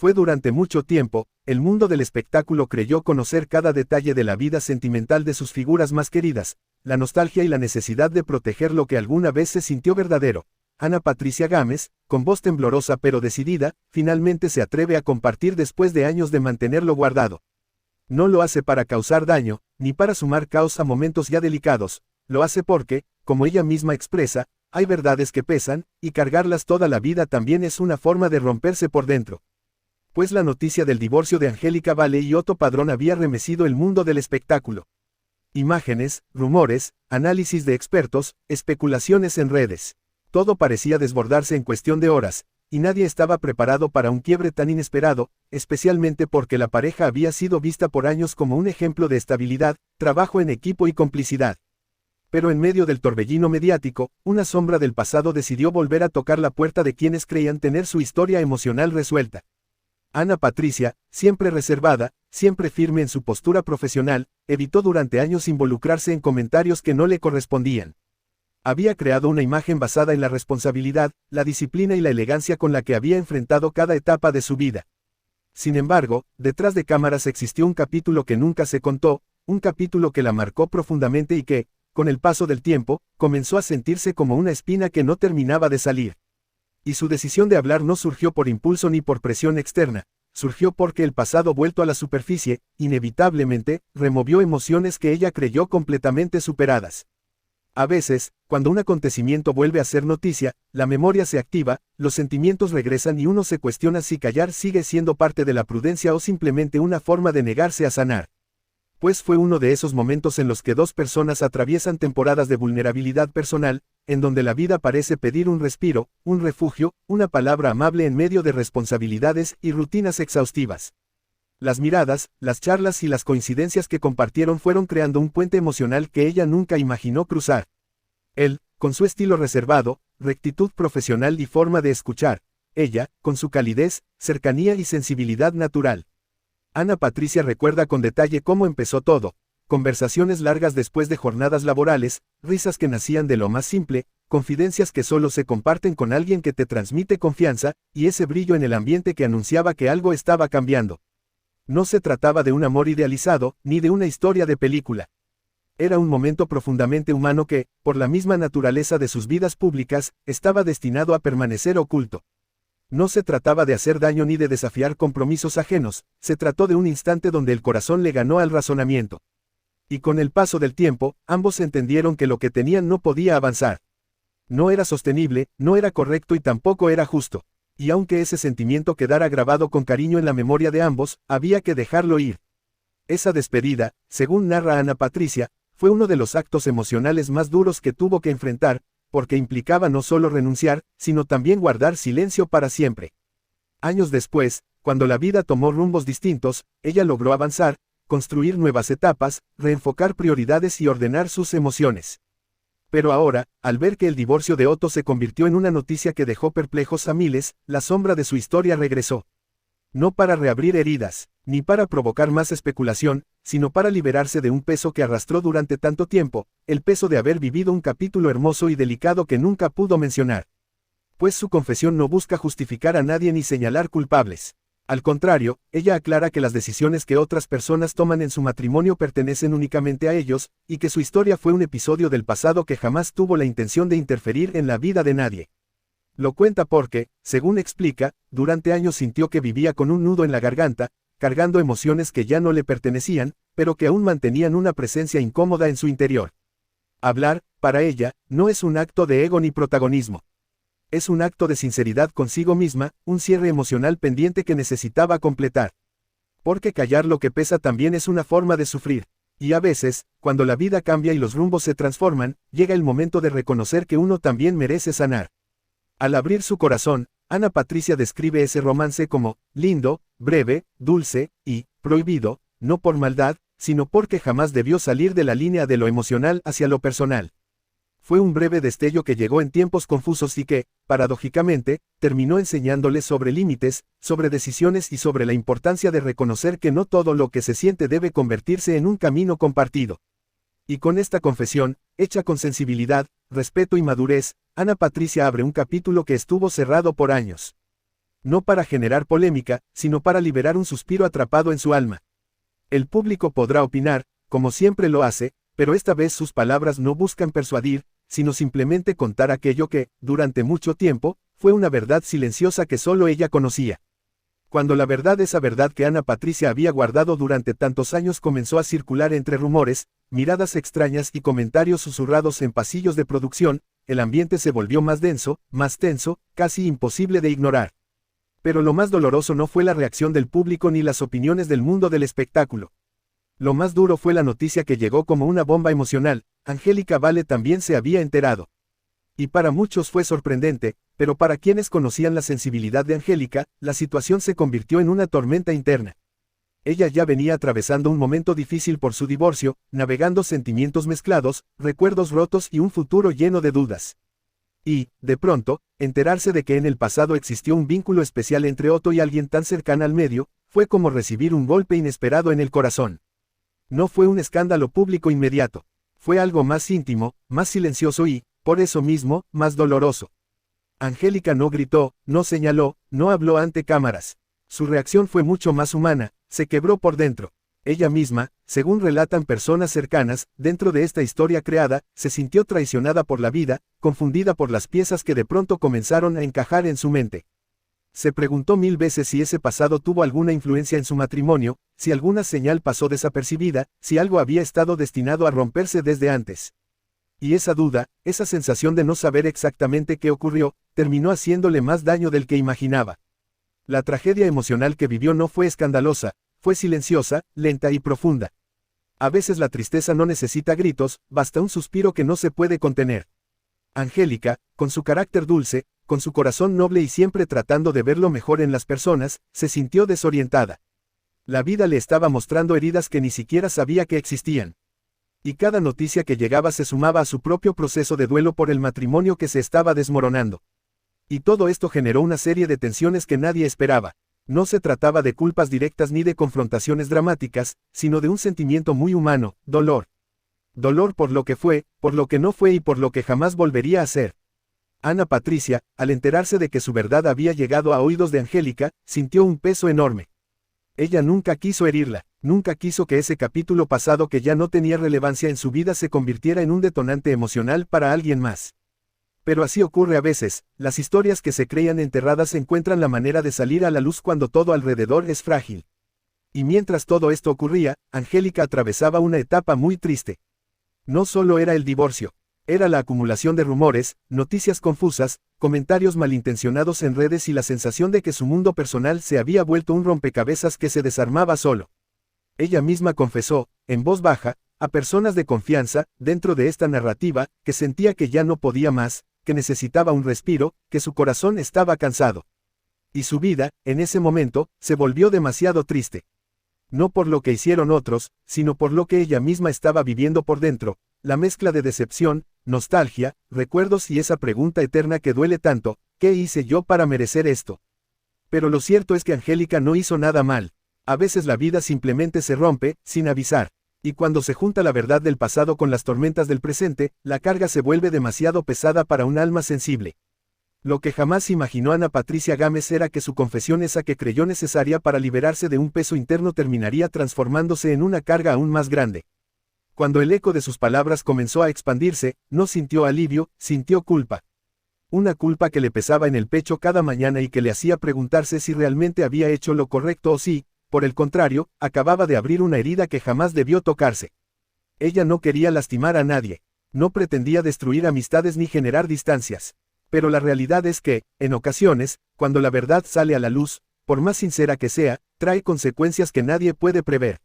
Fue durante mucho tiempo, el mundo del espectáculo creyó conocer cada detalle de la vida sentimental de sus figuras más queridas, la nostalgia y la necesidad de proteger lo que alguna vez se sintió verdadero. Ana Patricia Gámez, con voz temblorosa pero decidida, finalmente se atreve a compartir después de años de mantenerlo guardado. No lo hace para causar daño, ni para sumar caos a momentos ya delicados, lo hace porque, como ella misma expresa, hay verdades que pesan, y cargarlas toda la vida también es una forma de romperse por dentro. Pues la noticia del divorcio de Angélica Vale y Otto Padrón había remecido el mundo del espectáculo. Imágenes, rumores, análisis de expertos, especulaciones en redes. Todo parecía desbordarse en cuestión de horas, y nadie estaba preparado para un quiebre tan inesperado, especialmente porque la pareja había sido vista por años como un ejemplo de estabilidad, trabajo en equipo y complicidad. Pero en medio del torbellino mediático, una sombra del pasado decidió volver a tocar la puerta de quienes creían tener su historia emocional resuelta. Ana Patricia, siempre reservada, siempre firme en su postura profesional, evitó durante años involucrarse en comentarios que no le correspondían. Había creado una imagen basada en la responsabilidad, la disciplina y la elegancia con la que había enfrentado cada etapa de su vida. Sin embargo, detrás de cámaras existió un capítulo que nunca se contó, un capítulo que la marcó profundamente y que, con el paso del tiempo, comenzó a sentirse como una espina que no terminaba de salir. Y su decisión de hablar no surgió por impulso ni por presión externa, surgió porque el pasado vuelto a la superficie, inevitablemente, removió emociones que ella creyó completamente superadas. A veces, cuando un acontecimiento vuelve a ser noticia, la memoria se activa, los sentimientos regresan y uno se cuestiona si callar sigue siendo parte de la prudencia o simplemente una forma de negarse a sanar. Pues fue uno de esos momentos en los que dos personas atraviesan temporadas de vulnerabilidad personal, en donde la vida parece pedir un respiro, un refugio, una palabra amable en medio de responsabilidades y rutinas exhaustivas. Las miradas, las charlas y las coincidencias que compartieron fueron creando un puente emocional que ella nunca imaginó cruzar. Él, con su estilo reservado, rectitud profesional y forma de escuchar; ella, con su calidez, cercanía y sensibilidad natural. Ana Patricia recuerda con detalle cómo empezó todo: conversaciones largas después de jornadas laborales, risas que nacían de lo más simple, confidencias que solo se comparten con alguien que te transmite confianza, y ese brillo en el ambiente que anunciaba que algo estaba cambiando. No se trataba de un amor idealizado, ni de una historia de película. Era un momento profundamente humano que, por la misma naturaleza de sus vidas públicas, estaba destinado a permanecer oculto. No se trataba de hacer daño ni de desafiar compromisos ajenos, se trató de un instante donde el corazón le ganó al razonamiento. Y con el paso del tiempo, ambos entendieron que lo que tenían no podía avanzar. No era sostenible, no era correcto y tampoco era justo. Y aunque ese sentimiento quedara grabado con cariño en la memoria de ambos, había que dejarlo ir. Esa despedida, según narra Ana Patricia, fue uno de los actos emocionales más duros que tuvo que enfrentar, porque implicaba no solo renunciar, sino también guardar silencio para siempre. Años después, cuando la vida tomó rumbos distintos, ella logró avanzar, construir nuevas etapas, reenfocar prioridades y ordenar sus emociones. Pero ahora, al ver que el divorcio de Otto se convirtió en una noticia que dejó perplejos a miles, la sombra de su historia regresó. No para reabrir heridas, ni para provocar más especulación, sino para liberarse de un peso que arrastró durante tanto tiempo, el peso de haber vivido un capítulo hermoso y delicado que nunca pudo mencionar. Pues su confesión no busca justificar a nadie ni señalar culpables. Al contrario, ella aclara que las decisiones que otras personas toman en su matrimonio pertenecen únicamente a ellos, y que su historia fue un episodio del pasado que jamás tuvo la intención de interferir en la vida de nadie. Lo cuenta porque, según explica, durante años sintió que vivía con un nudo en la garganta, cargando emociones que ya no le pertenecían, pero que aún mantenían una presencia incómoda en su interior. Hablar, para ella, no es un acto de ego ni protagonismo. Es un acto de sinceridad consigo misma, un cierre emocional pendiente que necesitaba completar. Porque callar lo que pesa también es una forma de sufrir. Y a veces, cuando la vida cambia y los rumbos se transforman, llega el momento de reconocer que uno también merece sanar. Al abrir su corazón, Ana Patricia describe ese romance como lindo, breve, dulce y prohibido, no por maldad, sino porque jamás debió salir de la línea de lo emocional hacia lo personal. Fue un breve destello que llegó en tiempos confusos y que, paradójicamente, terminó enseñándole sobre límites, sobre decisiones y sobre la importancia de reconocer que no todo lo que se siente debe convertirse en un camino compartido. Y con esta confesión, hecha con sensibilidad, respeto y madurez, Ana Patricia abre un capítulo que estuvo cerrado por años. No para generar polémica, sino para liberar un suspiro atrapado en su alma. El público podrá opinar, como siempre lo hace, pero esta vez sus palabras no buscan persuadir, sino simplemente contar aquello que, durante mucho tiempo, fue una verdad silenciosa que solo ella conocía. Cuando la verdad, esa verdad que Ana Patricia había guardado durante tantos años, comenzó a circular entre rumores, miradas extrañas y comentarios susurrados en pasillos de producción, el ambiente se volvió más denso, más tenso, casi imposible de ignorar. Pero lo más doloroso no fue la reacción del público ni las opiniones del mundo del espectáculo. Lo más duro fue la noticia que llegó como una bomba emocional: Angélica Vale también se había enterado. Y para muchos fue sorprendente, pero para quienes conocían la sensibilidad de Angélica, la situación se convirtió en una tormenta interna. Ella ya venía atravesando un momento difícil por su divorcio, navegando sentimientos mezclados, recuerdos rotos y un futuro lleno de dudas. Y, de pronto, enterarse de que en el pasado existió un vínculo especial entre Otto y alguien tan cercana al medio, fue como recibir un golpe inesperado en el corazón. No fue un escándalo público inmediato. Fue algo más íntimo, más silencioso y, por eso mismo, más doloroso. Angélica no gritó, no señaló, no habló ante cámaras. Su reacción fue mucho más humana, se quebró por dentro. Ella misma, según relatan personas cercanas, dentro de esta historia creada, se sintió traicionada por la vida, confundida por las piezas que de pronto comenzaron a encajar en su mente. Se preguntó 1000 veces si ese pasado tuvo alguna influencia en su matrimonio, si alguna señal pasó desapercibida, si algo había estado destinado a romperse desde antes. Y esa duda, esa sensación de no saber exactamente qué ocurrió, terminó haciéndole más daño del que imaginaba. La tragedia emocional que vivió no fue escandalosa, fue silenciosa, lenta y profunda. A veces la tristeza no necesita gritos, basta un suspiro que no se puede contener. Angélica, con su carácter dulce, con su corazón noble y siempre tratando de ver lo mejor en las personas, se sintió desorientada. La vida le estaba mostrando heridas que ni siquiera sabía que existían. Y cada noticia que llegaba se sumaba a su propio proceso de duelo por el matrimonio que se estaba desmoronando. Y todo esto generó una serie de tensiones que nadie esperaba. No se trataba de culpas directas ni de confrontaciones dramáticas, sino de un sentimiento muy humano: dolor. Dolor por lo que fue, por lo que no fue y por lo que jamás volvería a ser. Ana Patricia, al enterarse de que su verdad había llegado a oídos de Angélica, sintió un peso enorme. Ella nunca quiso herirla, nunca quiso que ese capítulo pasado que ya no tenía relevancia en su vida se convirtiera en un detonante emocional para alguien más. Pero así ocurre a veces, las historias que se creían enterradas encuentran la manera de salir a la luz cuando todo alrededor es frágil. Y mientras todo esto ocurría, Angélica atravesaba una etapa muy triste. No solo era el divorcio, era la acumulación de rumores, noticias confusas, comentarios malintencionados en redes y la sensación de que su mundo personal se había vuelto un rompecabezas que se desarmaba solo. Ella misma confesó, en voz baja, a personas de confianza, dentro de esta narrativa, que sentía que ya no podía más, que necesitaba un respiro, que su corazón estaba cansado. Y su vida, en ese momento, se volvió demasiado triste. No por lo que hicieron otros, sino por lo que ella misma estaba viviendo por dentro, la mezcla de decepción, nostalgia, recuerdos y esa pregunta eterna que duele tanto: ¿qué hice yo para merecer esto? Pero lo cierto es que Angélica no hizo nada mal. A veces la vida simplemente se rompe, sin avisar. Y cuando se junta la verdad del pasado con las tormentas del presente, la carga se vuelve demasiado pesada para un alma sensible. Lo que jamás imaginó Ana Patricia Gámez era que su confesión, esa que creyó necesaria para liberarse de un peso interno, terminaría transformándose en una carga aún más grande. Cuando el eco de sus palabras comenzó a expandirse, no sintió alivio, sintió culpa. Una culpa que le pesaba en el pecho cada mañana y que le hacía preguntarse si realmente había hecho lo correcto o si, por el contrario, acababa de abrir una herida que jamás debió tocarse. Ella no quería lastimar a nadie. No pretendía destruir amistades ni generar distancias. Pero la realidad es que, en ocasiones, cuando la verdad sale a la luz, por más sincera que sea, trae consecuencias que nadie puede prever.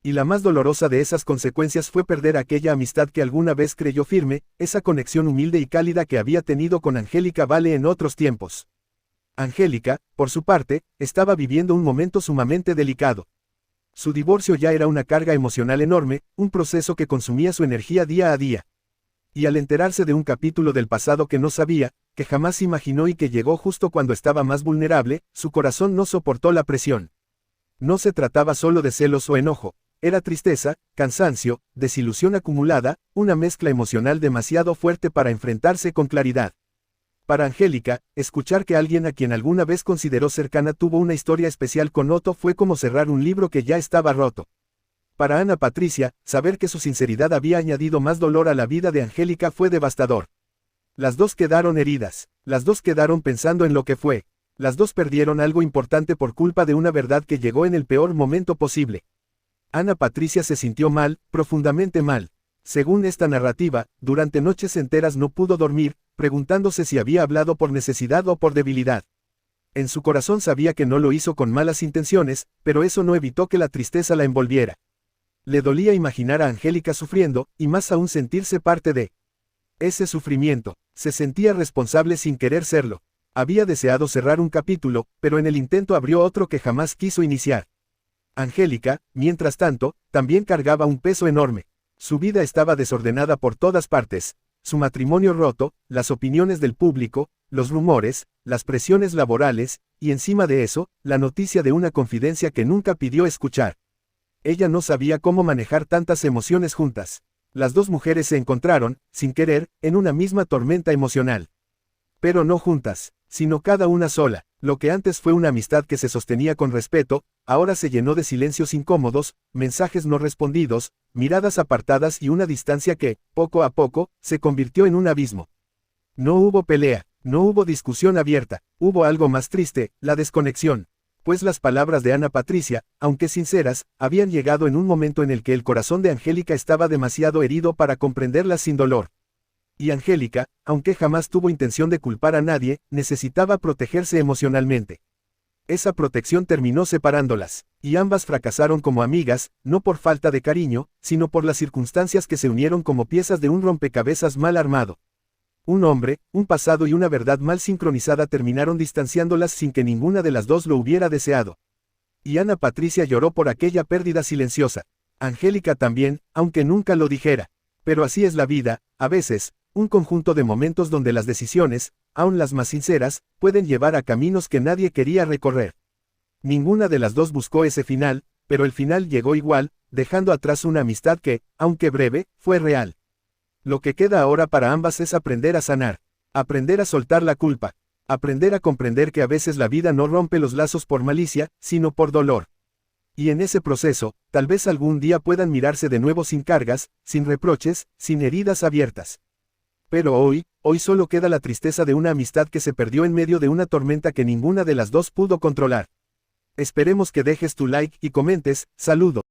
Y la más dolorosa de esas consecuencias fue perder aquella amistad que alguna vez creyó firme, esa conexión humilde y cálida que había tenido con Angélica Vale en otros tiempos. Angélica, por su parte, estaba viviendo un momento sumamente delicado. Su divorcio ya era una carga emocional enorme, un proceso que consumía su energía día a día. Y al enterarse de un capítulo del pasado que no sabía, que jamás imaginó y que llegó justo cuando estaba más vulnerable, su corazón no soportó la presión. No se trataba solo de celos o enojo, era tristeza, cansancio, desilusión acumulada, una mezcla emocional demasiado fuerte para enfrentarse con claridad. Para Angélica, escuchar que alguien a quien alguna vez consideró cercana tuvo una historia especial con Otto fue como cerrar un libro que ya estaba roto. Para Ana Patricia, saber que su sinceridad había añadido más dolor a la vida de Angélica fue devastador. Las dos quedaron heridas, las dos quedaron pensando en lo que fue, las dos perdieron algo importante por culpa de una verdad que llegó en el peor momento posible. Ana Patricia se sintió mal, profundamente mal. Según esta narrativa, durante noches enteras no pudo dormir, preguntándose si había hablado por necesidad o por debilidad. En su corazón sabía que no lo hizo con malas intenciones, pero eso no evitó que la tristeza la envolviera. Le dolía imaginar a Angélica sufriendo, y más aún sentirse parte de ese sufrimiento. Se sentía responsable sin querer serlo. Había deseado cerrar un capítulo, pero en el intento abrió otro que jamás quiso iniciar. Angélica, mientras tanto, también cargaba un peso enorme. Su vida estaba desordenada por todas partes, su matrimonio roto, las opiniones del público, los rumores, las presiones laborales, y encima de eso, la noticia de una confidencia que nunca pidió escuchar. Ella no sabía cómo manejar tantas emociones juntas. Las dos mujeres se encontraron, sin querer, en una misma tormenta emocional. Pero no juntas, sino cada una sola. Lo que antes fue una amistad que se sostenía con respeto, ahora se llenó de silencios incómodos, mensajes no respondidos, miradas apartadas y una distancia que, poco a poco, se convirtió en un abismo. No hubo pelea, no hubo discusión abierta, hubo algo más triste, la desconexión. Pues las palabras de Ana Patricia, aunque sinceras, habían llegado en un momento en el que el corazón de Angélica estaba demasiado herido para comprenderlas sin dolor. Y Angélica, aunque jamás tuvo intención de culpar a nadie, necesitaba protegerse emocionalmente. Esa protección terminó separándolas, y ambas fracasaron como amigas, no por falta de cariño, sino por las circunstancias que se unieron como piezas de un rompecabezas mal armado. Un hombre, un pasado y una verdad mal sincronizada terminaron distanciándolas sin que ninguna de las dos lo hubiera deseado. Y Ana Patricia lloró por aquella pérdida silenciosa. Angélica también, aunque nunca lo dijera. Pero así es la vida, a veces, un conjunto de momentos donde las decisiones, aun las más sinceras, pueden llevar a caminos que nadie quería recorrer. Ninguna de las dos buscó ese final, pero el final llegó igual, dejando atrás una amistad que, aunque breve, fue real. Lo que queda ahora para ambas es aprender a sanar, aprender a soltar la culpa, aprender a comprender que a veces la vida no rompe los lazos por malicia, sino por dolor. Y en ese proceso, tal vez algún día puedan mirarse de nuevo sin cargas, sin reproches, sin heridas abiertas. Pero hoy solo queda la tristeza de una amistad que se perdió en medio de una tormenta que ninguna de las dos pudo controlar. Esperemos que dejes tu like y comentes, saludos.